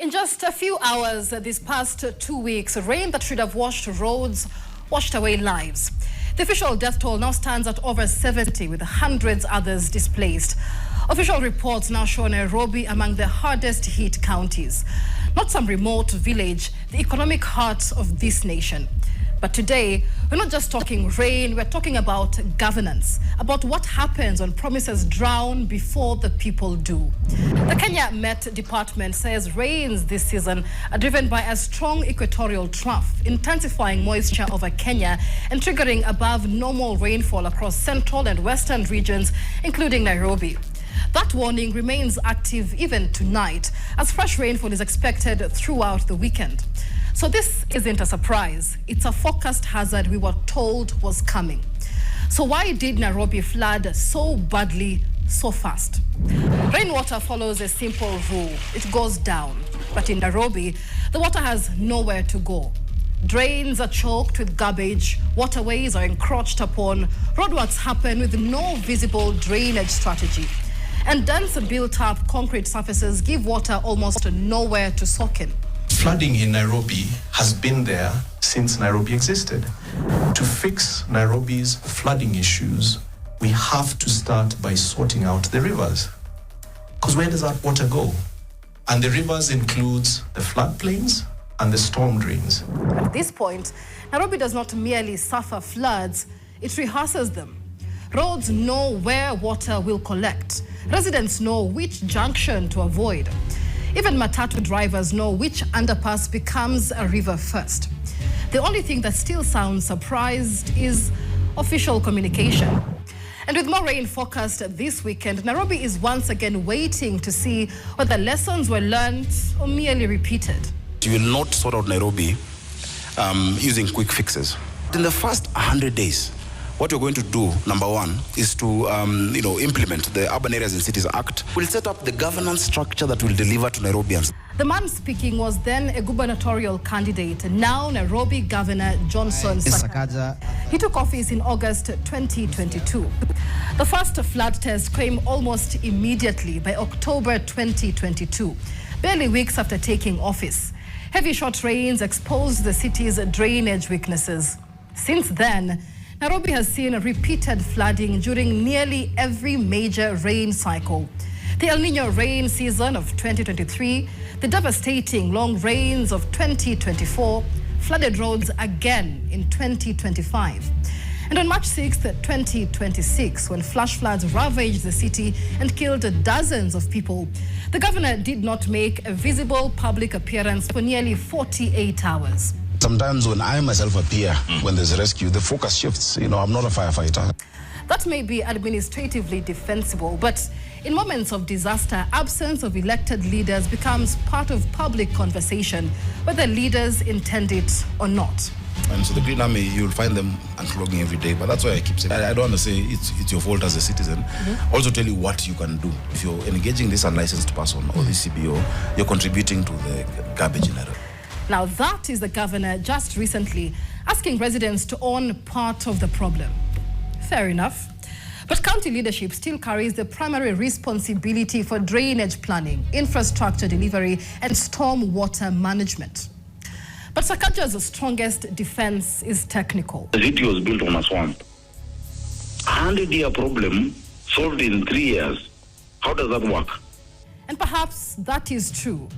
In just a few hours these past 2 weeks, rain that should have washed roads washed away lives. The official death toll now stands at over 70, with hundreds others displaced. Official reports now show Nairobi among the hardest hit counties. Not some remote village, the economic heart of this nation. But today, we're not just talking rain, we're talking about governance, about what happens when promises drown before the people do. The Kenya Met Department says rains this season are driven by a strong equatorial trough, intensifying moisture over Kenya and triggering above normal rainfall across central and western regions, including Nairobi. That warning remains active even tonight, as fresh rainfall is expected throughout the weekend. So this isn't a surprise. It's a forecast hazard we were told was coming. So why did Nairobi flood so badly, so fast? Rainwater follows a simple rule. It goes down. But in Nairobi, the water has nowhere to go. Drains are choked with garbage, waterways are encroached upon, roadworks happen with no visible drainage strategy. And dense built-up concrete surfaces give water almost nowhere to soak in. Flooding in Nairobi has been there since Nairobi existed. To fix Nairobi's flooding issues, we have to start by sorting out the rivers. Because where does that water go? And the rivers includes the floodplains and the storm drains. At this point, Nairobi does not merely suffer floods, it rehearses them. Roads know where water will collect. Residents know which junction to avoid. Even matatu drivers know which underpass becomes a river first. The only thing that still sounds surprised is official communication. And with more rain forecast this weekend, Nairobi is once again waiting to see whether lessons were learned or merely repeated. You will not sort out Nairobi using quick fixes. In the first 100 days, what we're going to do, number one, is to implement the Urban Areas and Cities Act. We'll set up the governance structure that will deliver to Nairobians. The man speaking was then a gubernatorial candidate, now Nairobi Governor Johnson Sakaja. He took office in August 2022. The first flood test came almost immediately by October 2022, barely weeks after taking office. Heavy short rains exposed the city's drainage weaknesses. Since then, Nairobi has seen repeated flooding during nearly every major rain cycle. The El Niño rain season of 2023, the devastating long rains of 2024, flooded roads again in 2025. And on March 6th, 2026, when flash floods ravaged the city and killed dozens of people, the governor did not make a visible public appearance for nearly 48 hours. Sometimes when I myself appear, when there's a rescue, the focus shifts. I'm not a firefighter. That may be administratively defensible, but in moments of disaster, absence of elected leaders becomes part of public conversation, whether leaders intend it or not. And so the Green Army, you'll find them unclogging every day. But that's why I keep saying, I don't want to say it's your fault as a citizen. Also tell you what you can do. If you're engaging this unlicensed person or this CBO, you're contributing to the garbage in Nairobi. Now that is the governor just recently asking residents to own part of the problem. Fair enough. But county leadership still carries the primary responsibility for drainage planning, infrastructure delivery, and storm water management. But Sakaja's strongest defense is technical. The city was built on a swamp. 100-year problem solved in 3 years. How does that work? And perhaps that is true.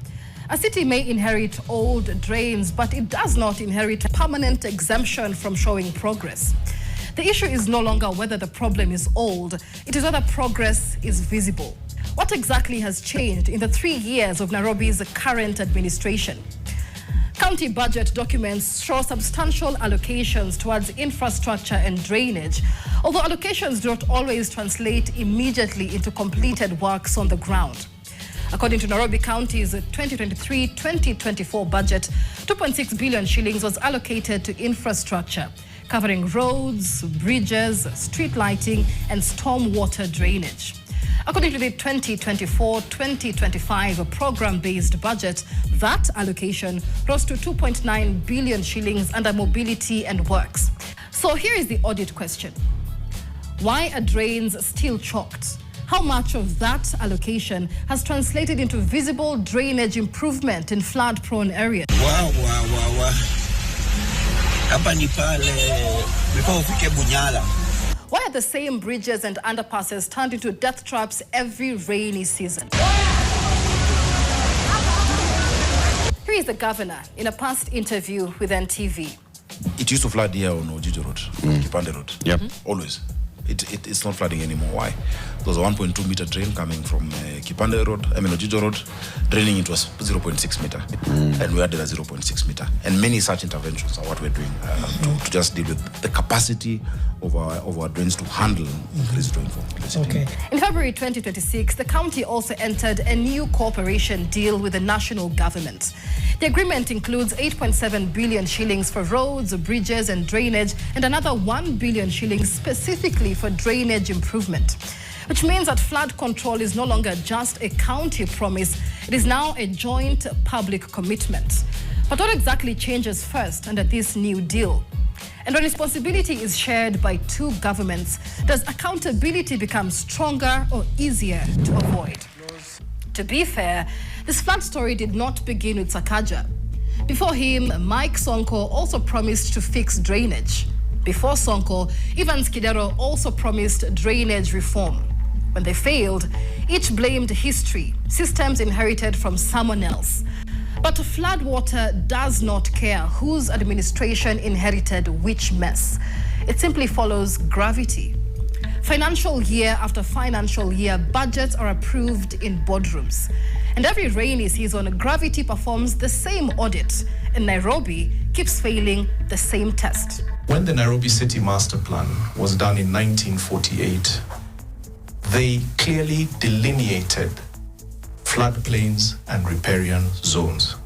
A city may inherit old drains, but it does not inherit permanent exemption from showing progress. The issue is no longer whether the problem is old, it is whether progress is visible. What exactly has changed in the 3 years of Nairobi's current administration? County budget documents show substantial allocations towards infrastructure and drainage, although allocations do not always translate immediately into completed works on the ground. According to Nairobi County's 2023-2024 budget, 2.6 billion shillings was allocated to infrastructure, covering roads, bridges, street lighting, and stormwater drainage. According to the 2024-2025 program-based budget, that allocation rose to 2.9 billion shillings under mobility and works. So here is the audit question. Why are drains still choked? How much of that allocation has translated into visible drainage improvement in flood-prone areas? Hapa ni pale before ufike Bunyala. Why are the same bridges and underpasses turned into death traps every rainy season? Here is the governor in a past interview with NTV. It used to flood here on Ojijo Road, Kipande Road. Yep. Always. It's not flooding anymore. Why? There was a 1.2 meter drain coming from Kipande Road, Ojijo Road, draining it was 0.6 meter. And we added a 0.6 meter. And many such interventions are what we're doing to just deal with the capacity of our drains to handle increased rainfall. Okay. In February 2026, the county also entered a new cooperation deal with the national government. The agreement includes 8.7 billion shillings for roads, bridges and drainage, and another 1 billion shillings specifically for drainage improvement, which means that flood control is no longer just a county promise, it is now a joint public commitment. But what exactly changes first under this new deal? And when responsibility is shared by two governments, does accountability become stronger or easier to avoid? To be fair, this flood story did not begin with Sakaja. Before him, Mike Sonko also promised to fix drainage. Before Sonko, Evans Kidero also promised drainage reform. When they failed, each blamed history, systems inherited from someone else. But floodwater does not care whose administration inherited which mess. It simply follows gravity. Financial year after financial year, budgets are approved in boardrooms. And every rainy season, gravity performs the same audit, and Nairobi keeps failing the same test. When the Nairobi City Master Plan was done in 1948, they clearly delineated floodplains and riparian zones.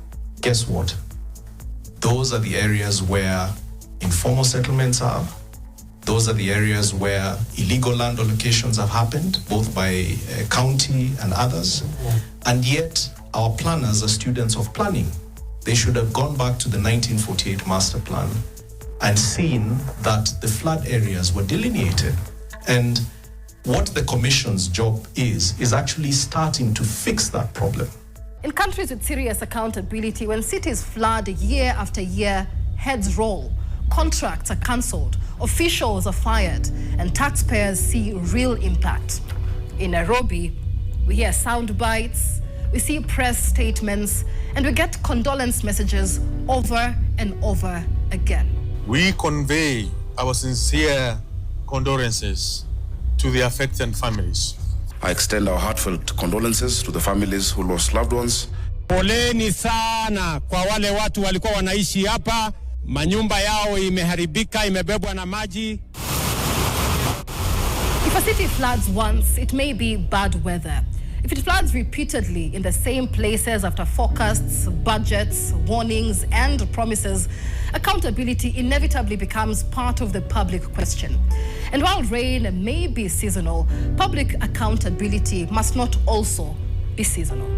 Guess what? Those are the areas where informal settlements are. Those are the areas where illegal land allocations have happened, both by county and others. And yet, our planners are students of planning. They should have gone back to the 1948 master plan and seen that the flood areas were delineated. And what the commission's job is actually starting to fix that problem. In countries with serious accountability, when cities flood year after year, heads roll, contracts are cancelled, officials are fired, and taxpayers see real impact. In Nairobi, we hear sound bites, we see press statements, and we get condolence messages over and over again. We convey our sincere condolences to the affected families. I extend our heartfelt condolences to the families who lost loved ones. Poleni sana kwa wale watu walikuwa wanaishi hapa, manyumba yao imeharibika, imebebwa na maji. If a city floods once, it may be bad weather. If it floods repeatedly in the same places after forecasts, budgets, warnings, and promises, accountability inevitably becomes part of the public question. And while rain may be seasonal, public accountability must not also be seasonal.